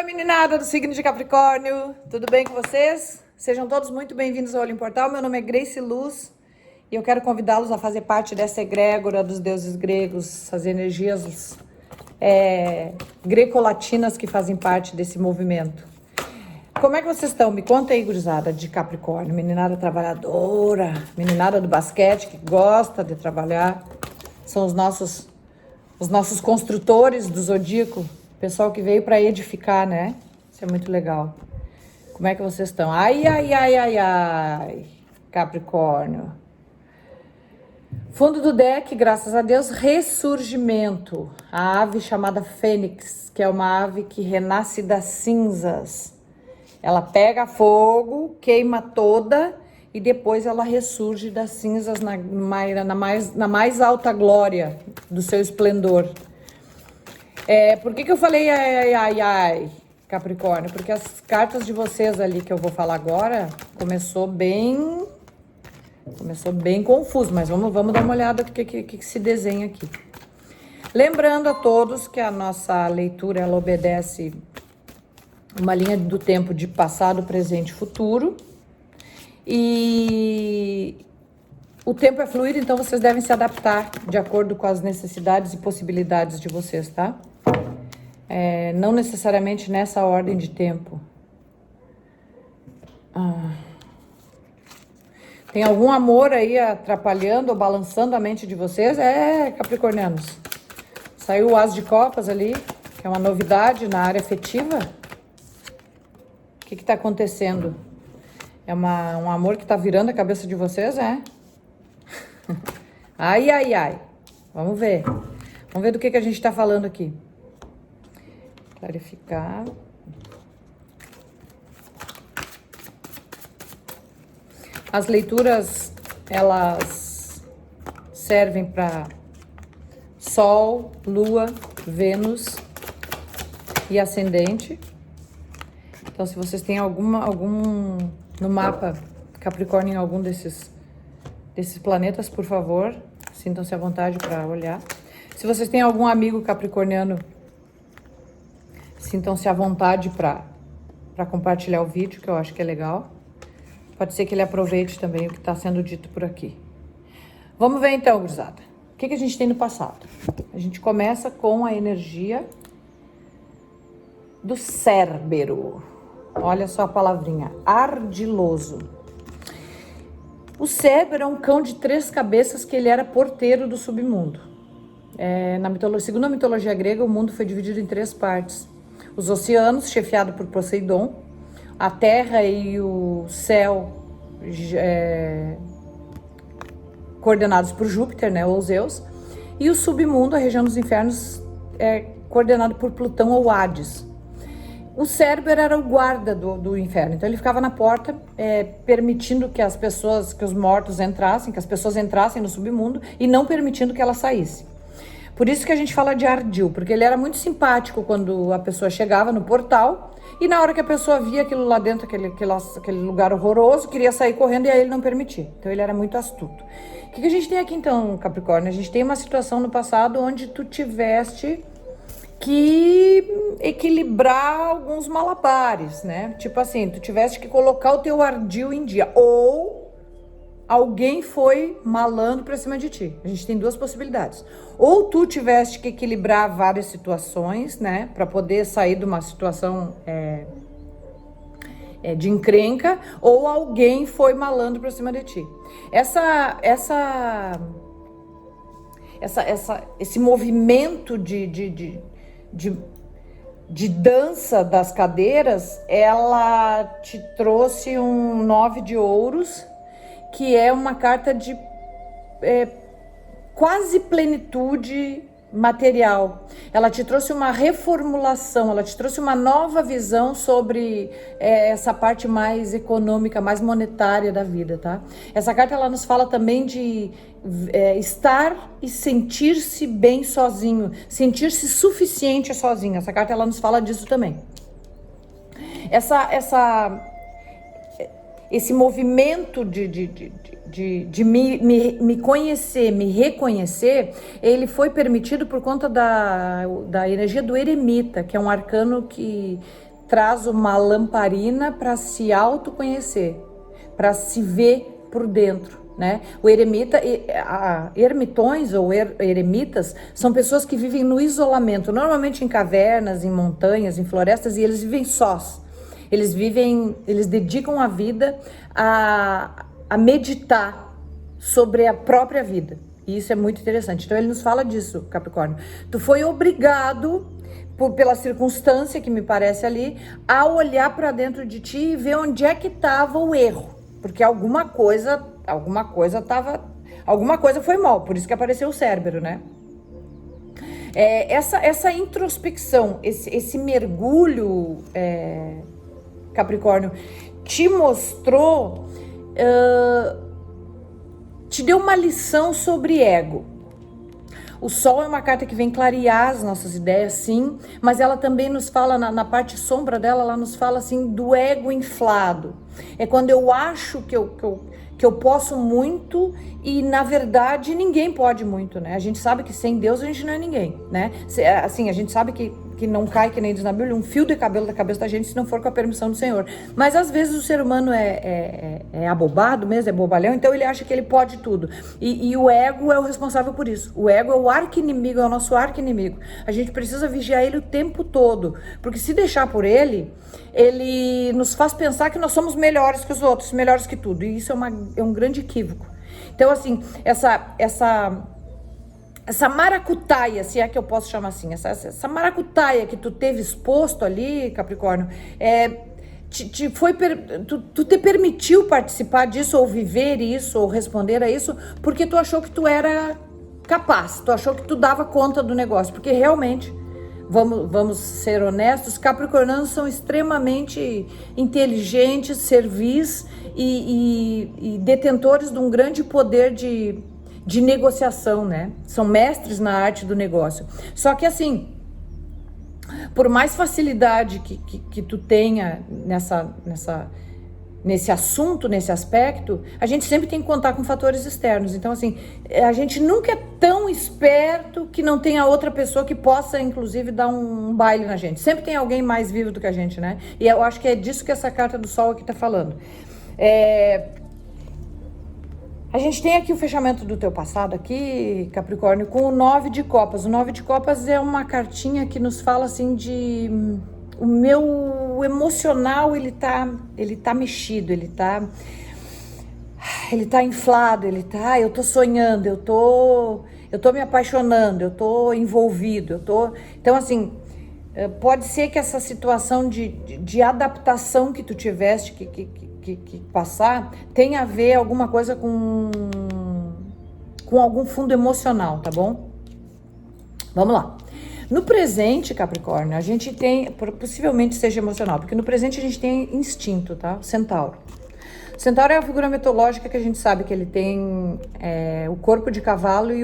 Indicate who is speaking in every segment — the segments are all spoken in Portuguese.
Speaker 1: Meninada do signo de Capricórnio, tudo bem com vocês? Sejam todos muito bem-vindos ao Olho Portal. Meu nome é Grace Luz e eu quero convidá-los a fazer parte dessa egrégora dos deuses gregos, as energias greco-latinas que fazem parte desse movimento. Como é que vocês estão? Me conta aí, gurizada de Capricórnio, meninada trabalhadora, meninada do basquete que gosta de trabalhar, são os nossos construtores do zodíaco. Pessoal que veio para edificar, né? Isso é muito legal. Como é que vocês estão? Ai, Capricórnio. Fundo do deck, graças a Deus, ressurgimento. A ave chamada Fênix, que é uma ave que renasce das cinzas. Ela pega fogo, queima toda e depois ela ressurge das cinzas na mais alta glória do seu esplendor. Por que eu falei ai, Capricórnio? Porque as cartas de vocês ali que eu vou falar agora começou bem confuso, mas vamos dar uma olhada no que se desenha aqui. Lembrando a todos que a nossa leitura ela obedece uma linha do tempo de passado, presente e futuro. E o tempo é fluido, então vocês devem se adaptar de acordo com as necessidades e possibilidades de vocês, tá? Não necessariamente nessa ordem de tempo. Tem algum amor aí atrapalhando ou balançando a mente de vocês? Capricornianos. Saiu o As de Copas ali, que é uma novidade na área afetiva. O que está acontecendo? É um amor que está virando a cabeça de vocês, Ai. Vamos ver. Vamos ver do que a gente está falando aqui. Clarificar. As leituras, elas servem para Sol, Lua, Vênus e Ascendente. Então, se vocês têm algum no mapa Capricórnio em algum desses planetas, por favor, sintam-se à vontade para olhar. Se vocês têm algum amigo capricorniano, sintam-se à vontade para compartilhar o vídeo, que eu acho que é legal. Pode ser que ele aproveite também o que está sendo dito por aqui. Vamos ver então, gurizada. O que a gente tem no passado? A gente começa com a energia do Cérbero. Olha só a palavrinha, ardiloso. O Cérbero é um cão de 3 cabeças que ele era porteiro do submundo. Segundo a mitologia grega, o mundo foi dividido em 3 partes. Os oceanos, chefiado por Poseidon, a terra e o céu, coordenados por Júpiter, né, ou Zeus, e o submundo, a região dos infernos, coordenado por Plutão ou Hades. O Cérbero era o guarda do inferno, então ele ficava na porta, permitindo que os mortos entrassem, que as pessoas entrassem no submundo e não permitindo que elas saíssem. Por isso que a gente fala de ardil, porque ele era muito simpático quando a pessoa chegava no portal e na hora que a pessoa via aquilo lá dentro, aquele lugar horroroso, queria sair correndo e aí ele não permitia. Então ele era muito astuto. O que a gente tem aqui então, Capricórnio? A gente tem uma situação no passado onde tu tiveste que equilibrar alguns malabares, né? Tipo assim, tu tiveste que colocar o teu ardil em dia, ou alguém foi malandro pra cima de ti. A gente tem 2 possibilidades. Ou tu tiveste que equilibrar várias situações, né? Pra poder sair de uma situação de encrenca, ou alguém foi malandro pra cima de ti. Esse movimento de dança das cadeiras, ela te trouxe um 9 de ouros, que é uma carta de quase plenitude material. Ela te trouxe uma reformulação, ela te trouxe uma nova visão sobre essa parte mais econômica, mais monetária da vida, tá? Essa carta ela nos fala também de estar e sentir-se bem sozinho, sentir-se suficiente sozinho. Essa carta ela nos fala disso também. Esse movimento de me conhecer, me reconhecer, ele foi permitido por conta da energia do eremita, que é um arcano que traz uma lamparina para se autoconhecer, para se ver por dentro, né? O eremita, ermitões ou eremitas são pessoas que vivem no isolamento, normalmente em cavernas, em montanhas, em florestas, e eles vivem sós. Eles dedicam a vida a meditar sobre a própria vida. E isso é muito interessante. Então ele nos fala disso, Capricórnio. Tu foi obrigado, pela circunstância que me parece ali, a olhar para dentro de ti e ver onde é que estava o erro. Porque alguma coisa foi mal, por isso que apareceu o Cérbero, né? Essa introspecção, esse mergulho, Capricórnio, te mostrou, te deu uma lição sobre ego. O Sol é uma carta que vem clarear as nossas ideias, sim, mas ela também nos fala, na parte sombra dela, ela nos fala assim do ego inflado. É quando eu acho que eu posso muito e, na verdade, ninguém pode muito, né? A gente sabe que sem Deus a gente não é ninguém, né? Assim, a gente sabe que não cai, que nem diz na Bíblia, um fio de cabelo da cabeça da gente se não for com a permissão do Senhor. Mas, às vezes, o ser humano é abobado mesmo, é bobalhão, então ele acha que ele pode tudo. E o ego é o responsável por isso. O ego é o arqui-inimigo, é o nosso arqui-inimigo. A gente precisa vigiar ele o tempo todo, porque se deixar por ele nos faz pensar que nós somos melhores que os outros, melhores que tudo. E isso é um grande equívoco. Então, assim, essa maracutaia, se é que eu posso chamar assim, essa maracutaia que tu teve exposto ali, Capricórnio, tu te permitiu participar disso, ou viver isso, ou responder a isso, porque tu achou que tu era capaz, tu achou que tu dava conta do negócio, porque realmente, vamos ser honestos, capricornianos são extremamente inteligentes, servis e detentores de um grande poder de negociação, né? São mestres na arte do negócio. Só que assim, por mais facilidade que tu tenha nesse assunto, nesse aspecto, a gente sempre tem que contar com fatores externos. Então, assim, a gente nunca é tão esperto que não tenha outra pessoa que possa, inclusive, dar um baile na gente. Sempre tem alguém mais vivo do que a gente, né? E eu acho que é disso que essa carta do Sol aqui tá falando. A gente tem aqui o fechamento do teu passado aqui, Capricórnio, com o 9 de Copas. O 9 de Copas é uma cartinha que nos fala assim de... O meu emocional, ele tá mexido, ele tá inflado, eu tô sonhando, eu tô me apaixonando, eu tô envolvido, Então, assim, pode ser que essa situação de adaptação que tu tiveste que passar tenha a ver alguma coisa com algum fundo emocional, tá bom? Vamos lá. No presente, Capricórnio, a gente tem, possivelmente seja emocional, porque no presente a gente tem instinto, tá? Centauro. Centauro é a figura mitológica que a gente sabe que ele tem o corpo de cavalo e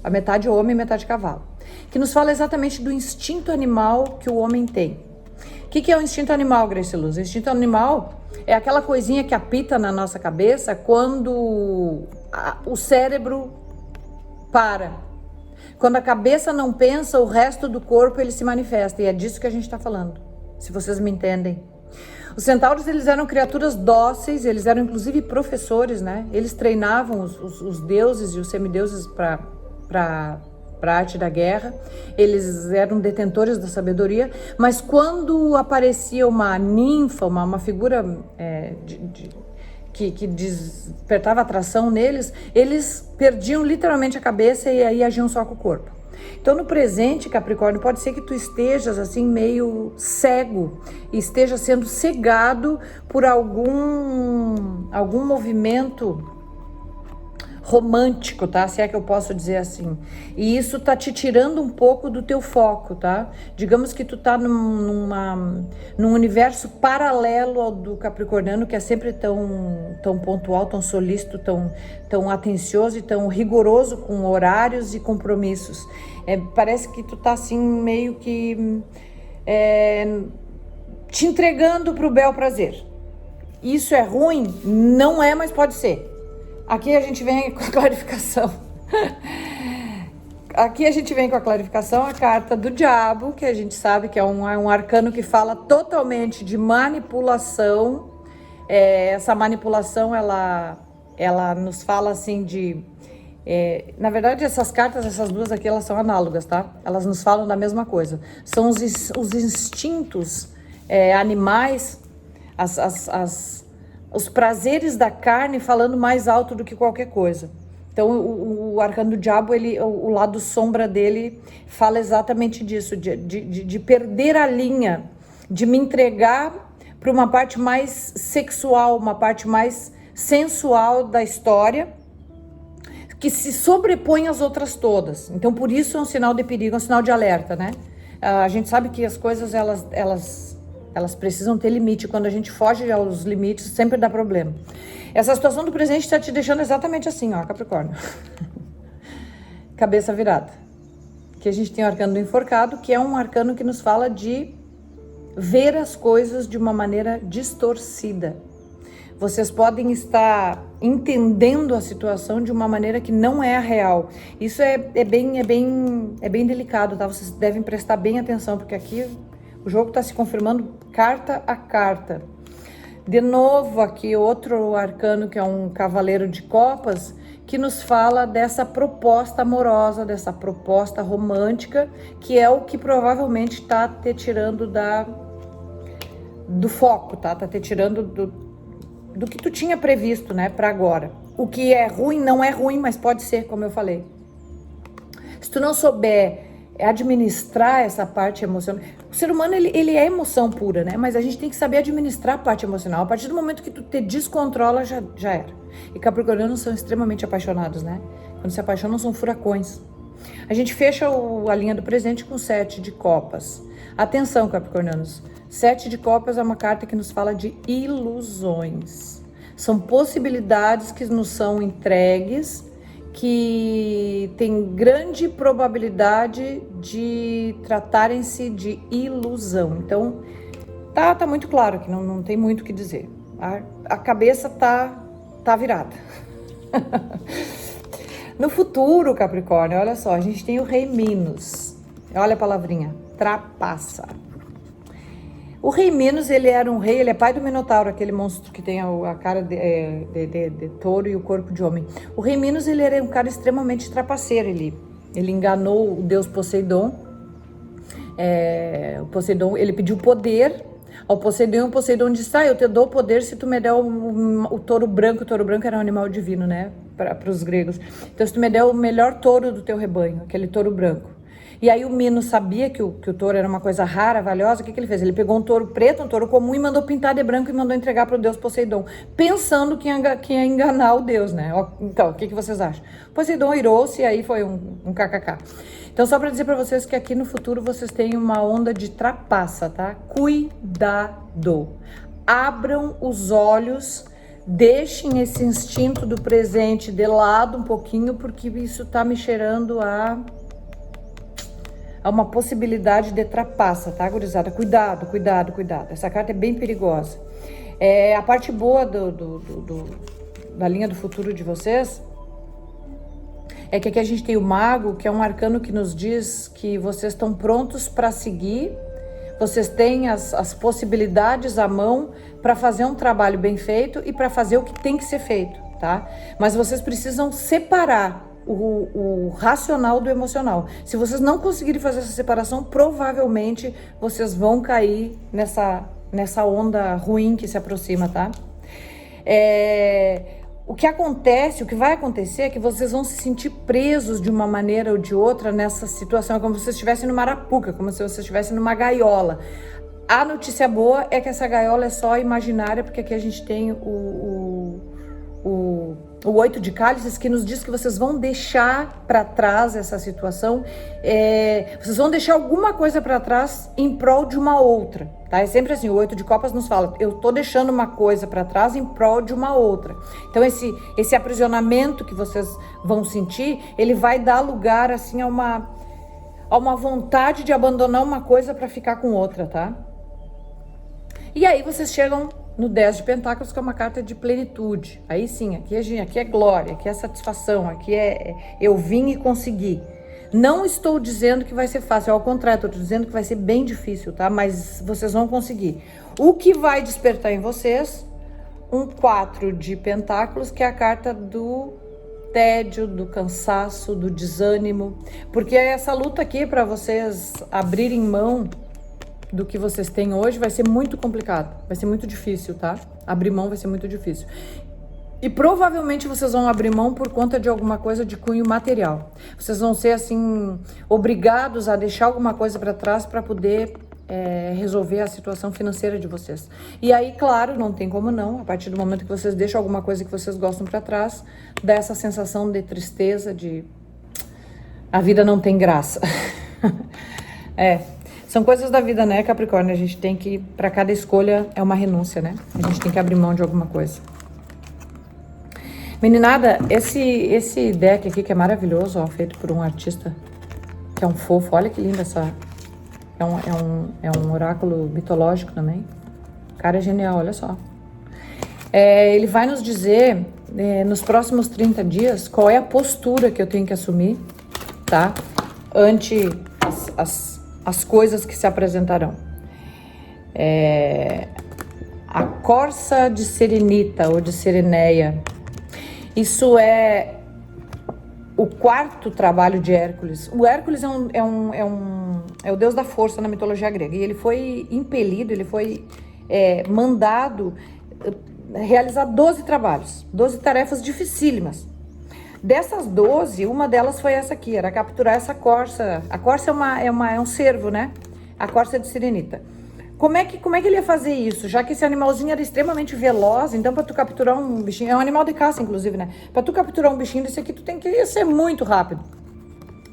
Speaker 1: a metade homem e metade cavalo. Que nos fala exatamente do instinto animal que o homem tem. O que é o instinto animal, Grace Luz? O instinto animal é aquela coisinha que apita na nossa cabeça quando o cérebro para. Quando a cabeça não pensa, o resto do corpo ele se manifesta. E é disso que a gente está falando, se vocês me entendem. Os centauros, eles eram criaturas dóceis, eles eram inclusive professores, né? Eles treinavam os deuses e os semideuses para a arte da guerra. Eles eram detentores da sabedoria. Mas quando aparecia uma ninfa, uma figura que despertava atração neles, eles perdiam literalmente a cabeça e aí agiam só com o corpo. Então, no presente, Capricórnio, pode ser que tu estejas assim meio cego, e esteja sendo cegado por algum movimento romântico, tá? Se é que eu posso dizer assim. E isso tá te tirando um pouco do teu foco, tá? Digamos que tu tá num universo paralelo ao do capricorniano, que é sempre tão pontual, tão solícito, tão atencioso e tão rigoroso com horários e compromissos. Parece que tu tá assim meio que te entregando pro bel prazer. Isso é ruim? Não é, mas pode ser. Aqui a gente vem com a clarificação. aqui a gente vem com a clarificação, a carta do diabo, que a gente sabe que é um arcano que fala totalmente de manipulação. Essa manipulação, ela nos fala assim de... na verdade, essas cartas, essas duas aqui, elas são análogas, tá? Elas nos falam da mesma coisa. São os instintos animais, os prazeres da carne falando mais alto do que qualquer coisa. Então, o arcano do diabo, o lado sombra dele fala exatamente disso, de perder a linha, de me entregar para uma parte mais sexual, uma parte mais sensual da história, que se sobrepõe às outras todas. Então, por isso é um sinal de perigo, é um sinal de alerta, né? A gente sabe que as coisas, elas precisam ter limite. Quando a gente foge aos limites, sempre dá problema. Essa situação do presente está te deixando exatamente assim, ó, Capricórnio. Cabeça virada. Que a gente tem o arcano do enforcado, que é um arcano que nos fala de ver as coisas de uma maneira distorcida. Vocês podem estar entendendo a situação de uma maneira que não é a real. Isso é bem delicado, tá? Vocês devem prestar bem atenção, porque aqui o jogo está se confirmando carta a carta. De novo aqui outro arcano, que é um cavaleiro de copas, que nos fala dessa proposta amorosa, dessa proposta romântica, que é o que provavelmente está te tirando do foco, tá? Tá te tirando do que tu tinha previsto, né, para agora. O que é ruim não é ruim, mas pode ser, como eu falei. Se tu não souber administrar essa parte emocional, o ser humano ele é emoção pura, né? Mas a gente tem que saber administrar a parte emocional. A partir do momento que tu te descontrola, já era. E capricornianos são extremamente apaixonados, né? Quando se apaixonam, são furacões. A gente fecha a linha do presente com 7 de copas. Atenção, capricornianos. 7 de copas é uma carta que nos fala de ilusões. São possibilidades que nos são entregues, que tem grande probabilidade de tratarem-se de ilusão. Então, tá muito claro que não tem muito o que dizer. A cabeça tá virada. No futuro, Capricórnio, olha só, a gente tem o Rei Minos. Olha a palavrinha, trapaça. O Rei Minos, ele era um rei, ele é pai do Minotauro, aquele monstro que tem a cara de touro e o corpo de homem. O Rei Minos, ele era um cara extremamente trapaceiro, ele enganou o deus Poseidon. O Poseidon, ele pediu poder ao Poseidon, o Poseidon disse, eu te dou poder se tu me der o touro branco. O touro branco era um animal divino, né, para os gregos. Então, se tu me der o melhor touro do teu rebanho, aquele touro branco. E aí o Minos sabia que o touro era uma coisa rara, valiosa. O que ele fez? Ele pegou um touro preto, um touro comum, e mandou pintar de branco e mandou entregar para o deus Poseidon, pensando que ia enganar o deus, né? Então, o que vocês acham? Poseidon irou-se e aí foi um kkk. Então, só para dizer para vocês que aqui no futuro vocês têm uma onda de trapaça, tá? Cuidado. Abram os olhos, deixem esse instinto do presente de lado um pouquinho, porque isso tá me cheirando a uma possibilidade de trapaça, tá, gurizada? Cuidado. Essa carta é bem perigosa. A parte boa da linha do futuro de vocês é que aqui a gente tem o Mago, que é um arcano que nos diz que vocês estão prontos para seguir, vocês têm as possibilidades à mão para fazer um trabalho bem feito e para fazer o que tem que ser feito, tá? Mas vocês precisam separar o racional do emocional. Se vocês não conseguirem fazer essa separação, provavelmente vocês vão cair nessa onda ruim que se aproxima, tá? O que vai acontecer é que vocês vão se sentir presos de uma maneira ou de outra nessa situação, como se vocês estivessem numa arapuca, como se vocês estivessem numa gaiola. A notícia boa é que essa gaiola é só imaginária, porque aqui a gente tem o 8 de cálices, que nos diz que vocês vão deixar para trás essa situação, vocês vão deixar alguma coisa para trás em prol de uma outra, tá? É sempre assim, o 8 de copas nos fala, eu tô deixando uma coisa para trás em prol de uma outra. Então esse aprisionamento que vocês vão sentir, ele vai dar lugar assim a uma vontade de abandonar uma coisa para ficar com outra, tá? E aí vocês chegam no 10 de pentáculos, que é uma carta de plenitude. Aí sim, aqui é glória, aqui é satisfação, aqui é eu vim e consegui. Não estou dizendo que vai ser fácil, ao contrário, estou dizendo que vai ser bem difícil, tá? Mas vocês vão conseguir. O que vai despertar em vocês? Um 4 de pentáculos, que é a carta do tédio, do cansaço, do desânimo. Porque essa luta aqui, para vocês abrirem mão do que vocês têm hoje, vai ser muito complicado. Vai ser muito difícil, tá? Abrir mão vai ser muito difícil. E provavelmente vocês vão abrir mão por conta de alguma coisa de cunho material. Vocês vão ser, assim, obrigados a deixar alguma coisa para trás para poder resolver a situação financeira de vocês. E aí, claro, não tem como não, a partir do momento que vocês deixam alguma coisa que vocês gostam para trás, dá essa sensação de tristeza, de a vida não tem graça. São coisas da vida, né, Capricórnio? A gente tem que, para cada escolha, é uma renúncia, né? A gente tem que abrir mão de alguma coisa. Meninada, esse deck aqui que é maravilhoso, ó, feito por um artista que é um fofo. Olha que lindo essa... É um oráculo mitológico também. O cara é genial, olha só. Ele vai nos dizer, nos próximos 30 dias, qual é a postura que eu tenho que assumir, tá? Ante as coisas que se apresentarão. A corça de Serenita ou de Sereneia. Isso é o quarto trabalho de Hércules. O Hércules é o deus da força na mitologia grega. E ele foi impelido, ele foi mandado realizar 12 trabalhos, 12 tarefas dificílimas. Dessas 12, uma delas foi essa aqui, era capturar essa corça. A corça é um cervo, né? A corça de Serenita. Como é que ele ia fazer isso? Já que esse animalzinho era extremamente veloz, então para tu capturar um bichinho, é um animal de caça inclusive, né? Para tu capturar um bichinho desse aqui, tu tem que ser muito rápido.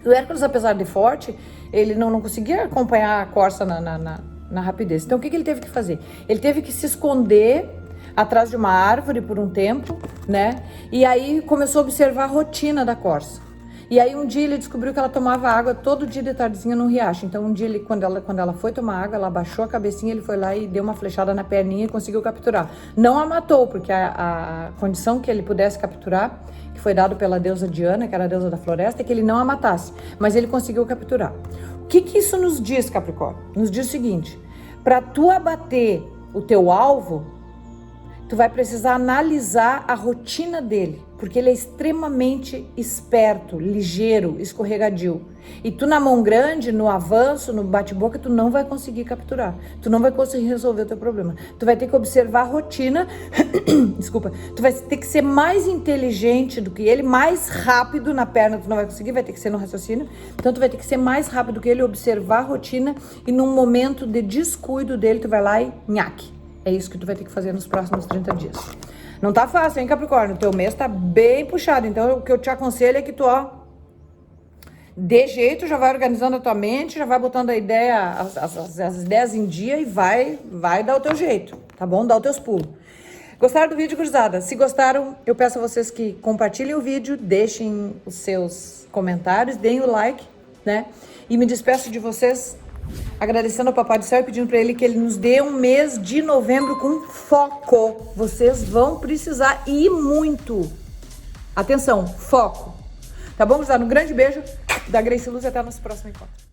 Speaker 1: O Hércules, apesar de forte, ele não conseguia acompanhar a corça na rapidez. Então o que ele teve que fazer? Ele teve que se esconder atrás de uma árvore por um tempo, né? E aí começou a observar a rotina da corça. E aí um dia ele descobriu que ela tomava água todo dia de tardezinha no riacho. Então um dia, quando ela foi tomar água, ela abaixou a cabecinha, ele foi lá e deu uma flechada na perninha e conseguiu capturar. Não a matou, porque a condição que ele pudesse capturar, que foi dado pela deusa Diana, que era a deusa da floresta, é que ele não a matasse. Mas ele conseguiu capturar. O que isso nos diz, Capricórnio? Nos diz o seguinte: para tu abater o teu alvo, tu vai precisar analisar a rotina dele, porque ele é extremamente esperto, ligeiro, escorregadio. E tu na mão grande, no avanço, no bate-boca, tu não vai conseguir capturar. Tu não vai conseguir resolver o teu problema. Tu vai ter que observar a rotina, desculpa, tu vai ter que ser mais inteligente do que ele, mais rápido na perna, tu não vai conseguir, vai ter que ser no raciocínio. Então tu vai ter que ser mais rápido que ele, observar a rotina e num momento de descuido dele, tu vai lá e nhaque. É isso que tu vai ter que fazer nos próximos 30 dias. Não tá fácil, hein, Capricórnio? O teu mês tá bem puxado. Então, o que eu te aconselho é que tu, dê jeito, já vai organizando a tua mente, já vai botando a ideia, as ideias em dia e vai dar o teu jeito, tá bom? Dá os teus pulos. Gostaram do vídeo, gurizada? Se gostaram, eu peço a vocês que compartilhem o vídeo, deixem os seus comentários, deem o like, né? E me despeço de vocês agradecendo ao Papai do Céu e pedindo para ele que ele nos dê um mês de novembro com foco. Vocês vão precisar e muito. Atenção, foco. Tá bom, gurizada? Um grande beijo da Grace Luz e até o nosso próximo encontro.